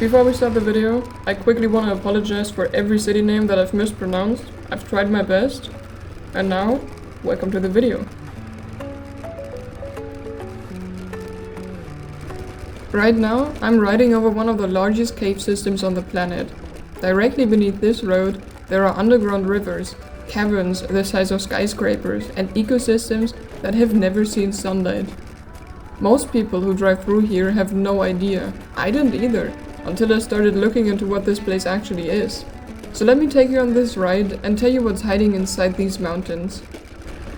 Before we start the video, I quickly want to apologize for every city name that I've mispronounced. I've tried my best. And now, welcome to the video. Right now, I'm riding over one of the largest cave systems on the planet. Directly beneath this road, there are underground rivers, caverns the size of skyscrapers, and ecosystems that have never seen sunlight. Most people who drive through here have no idea. I didn't either, until I started looking into what this place actually is. So let me take you on this ride and tell you what's hiding inside these mountains.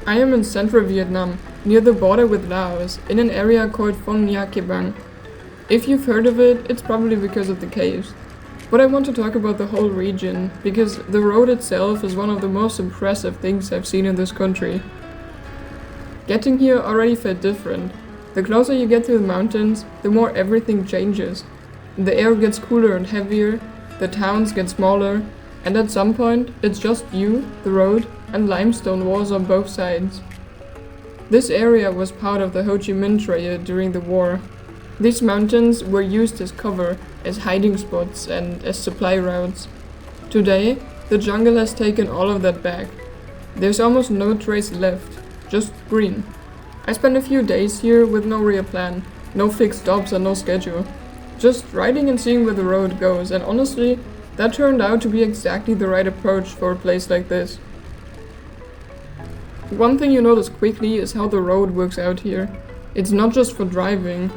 I am in central Vietnam, near the border with Laos, in an area called Phong Nha-Kẻ Bàng. If you've heard of it, it's probably because of the caves. But I want to talk about the whole region, because the road itself is one of the most impressive things I've seen in this country. Getting here already felt different. The closer you get to the mountains, the more everything changes. The air gets cooler and heavier, the towns get smaller, and at some point, it's just you, the road, and limestone walls on both sides. This area was part of the Ho Chi Minh Trail during the war. These mountains were used as cover, as hiding spots, and as supply routes. Today, the jungle has taken all of that back. There's almost no trace left, just green. I spent a few days here with no real plan, no fixed stops and no schedule. Just riding and seeing where the road goes, and honestly, that turned out to be exactly the right approach for a place like this. One thing you notice quickly is how the road works out here. It's not just for driving.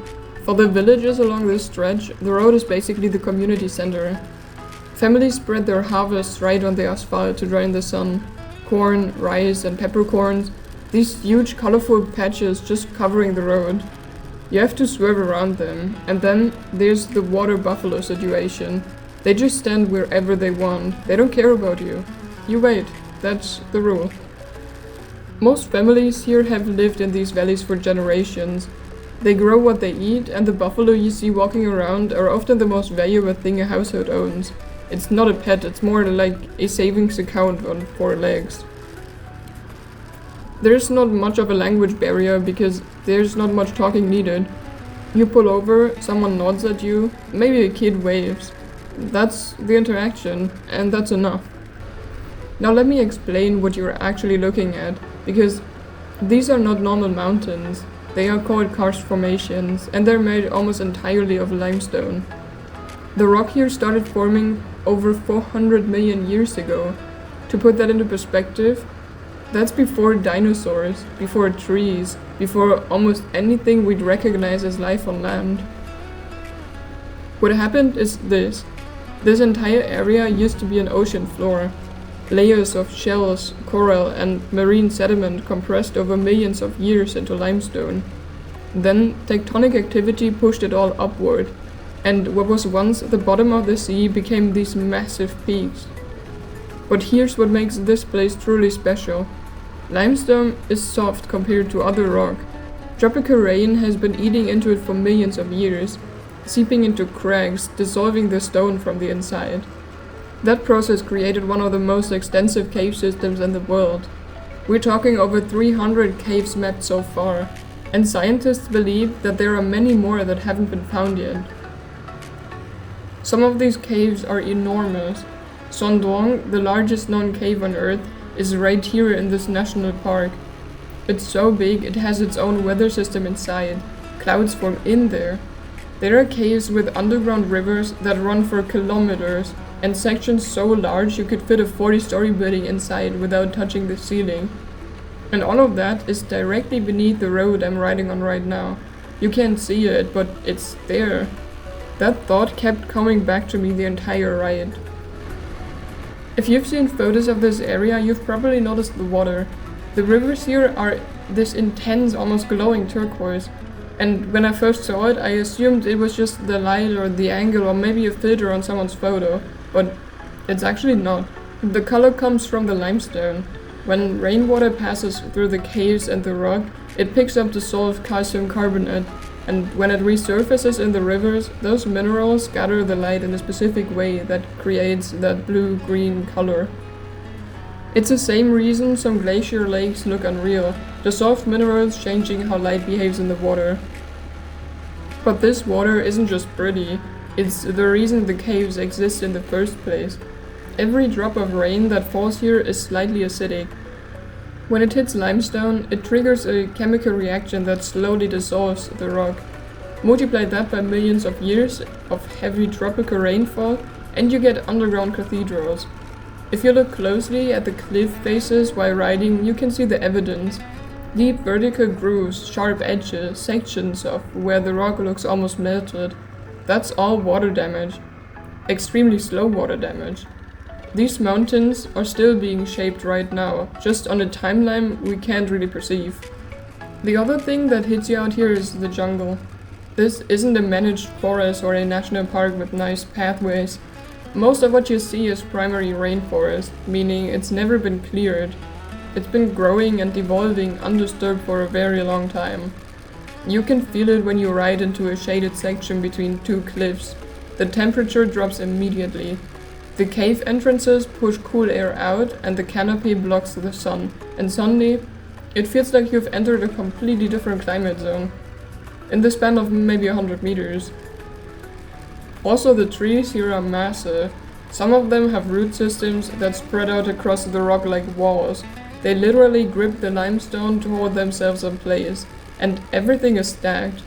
For the villages along this stretch, the road is basically the community center. Families spread their harvests right on the asphalt to dry in the sun. Corn, rice, and peppercorns, these huge colorful patches just covering the road. You have to swerve around them, and then there's the water buffalo situation. They just stand wherever they want, they don't care about you. You wait, that's the rule. Most families here have lived in these valleys for generations. They grow what they eat, and the buffalo you see walking around are often the most valuable thing a household owns. It's not a pet, it's more like a savings account on 4 legs. There's not much of a language barrier because there's not much talking needed. You pull over, someone nods at you, maybe a kid waves. That's the interaction, and that's enough. Now let me explain what you're actually looking at, because these are not normal mountains. They are called Karst formations, and they're made almost entirely of limestone. The rock here started forming over 400 million years ago. To put that into perspective, that's before dinosaurs, before trees, before almost anything we'd recognize as life on land. What happened is this. This entire area used to be an ocean floor. Layers of shells, coral, and marine sediment compressed over millions of years into limestone. Then tectonic activity pushed it all upward, and what was once the bottom of the sea became these massive peaks. But here's what makes this place truly special. Limestone is soft compared to other rock. Tropical rain has been eating into it for millions of years, seeping into cracks, dissolving the stone from the inside. That process created one of the most extensive cave systems in the world. We're talking over 300 caves mapped so far, and scientists believe that there are many more that haven't been found yet. Some of these caves are enormous. Doong, the largest known cave on Earth, is right here in this national park. It's so big it has its own weather system inside. Clouds form in there. There are caves with underground rivers that run for kilometers, and sections so large you could fit a 40-story building inside without touching the ceiling. And all of that is directly beneath the road I'm riding on right now. You can't see it, but it's there. That thought kept coming back to me the entire ride. If you've seen photos of this area, you've probably noticed the water. The rivers here are this intense, almost glowing turquoise. And when I first saw it, I assumed it was just the light or the angle or maybe a filter on someone's photo, but it's actually not. The color comes from the limestone. When rainwater passes through the caves and the rock, it picks up dissolved calcium carbonate, and when it resurfaces in the rivers, those minerals scatter the light in a specific way that creates that blue-green color. It's the same reason some glacier lakes look unreal, the soft minerals changing how light behaves in the water. But this water isn't just pretty. It's the reason the caves exist in the first place. Every drop of rain that falls here is slightly acidic. When it hits limestone, it triggers a chemical reaction that slowly dissolves the rock. Multiply that by millions of years of heavy tropical rainfall, and you get underground cathedrals. If you look closely at the cliff faces while riding, you can see the evidence. Deep vertical grooves, sharp edges, sections of where the rock looks almost melted. That's all water damage. Extremely slow water damage. These mountains are still being shaped right now, just on a timeline we can't really perceive. The other thing that hits you out here is the jungle. This isn't a managed forest or a national park with nice pathways. Most of what you see is primary rainforest, meaning it's never been cleared. It's been growing and evolving undisturbed for a very long time. You can feel it when you ride into a shaded section between two cliffs. The temperature drops immediately. The cave entrances push cool air out and the canopy blocks the sun, and suddenly, it feels like you've entered a completely different climate zone, in the span of maybe 100 meters. Also, the trees here are massive. Some of them have root systems that spread out across the rock like walls. They literally grip the limestone to hold themselves in place, and everything is stacked.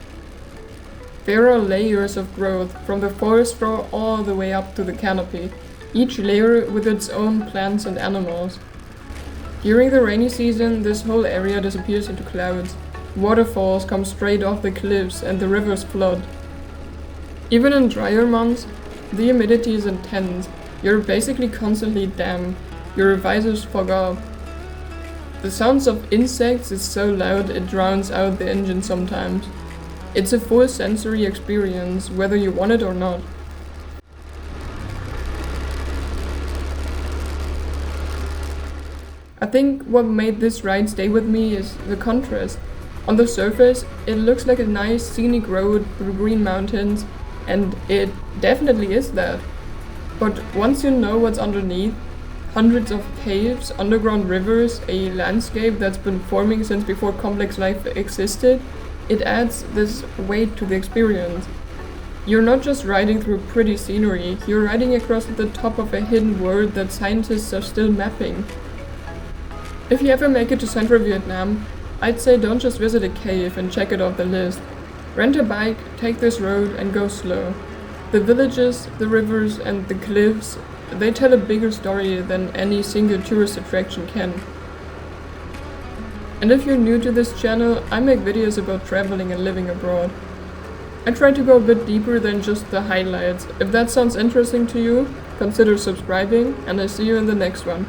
There are layers of growth, from the forest floor all the way up to the canopy, each layer with its own plants and animals. During the rainy season, this whole area disappears into clouds. Waterfalls come straight off the cliffs and the rivers flood. Even in drier months, the humidity is intense. You're basically constantly damp. Your visors fog up. The sounds of insects is so loud it drowns out the engine sometimes. It's a full sensory experience, whether you want it or not. I think what made this ride stay with me is the contrast. On the surface, it looks like a nice scenic road through green mountains, and it definitely is that. But once you know what's underneath, hundreds of caves, underground rivers, a landscape that's been forming since before complex life existed, it adds this weight to the experience. You're not just riding through pretty scenery, you're riding across the top of a hidden world that scientists are still mapping. If you ever make it to central Vietnam, I'd say don't just visit a cave and check it off the list. Rent a bike, take this road, and go slow. The villages, the rivers, and the cliffs, they tell a bigger story than any single tourist attraction can. And if you're new to this channel, I make videos about traveling and living abroad. I try to go a bit deeper than just the highlights. If that sounds interesting to you, consider subscribing, and I see you in the next one.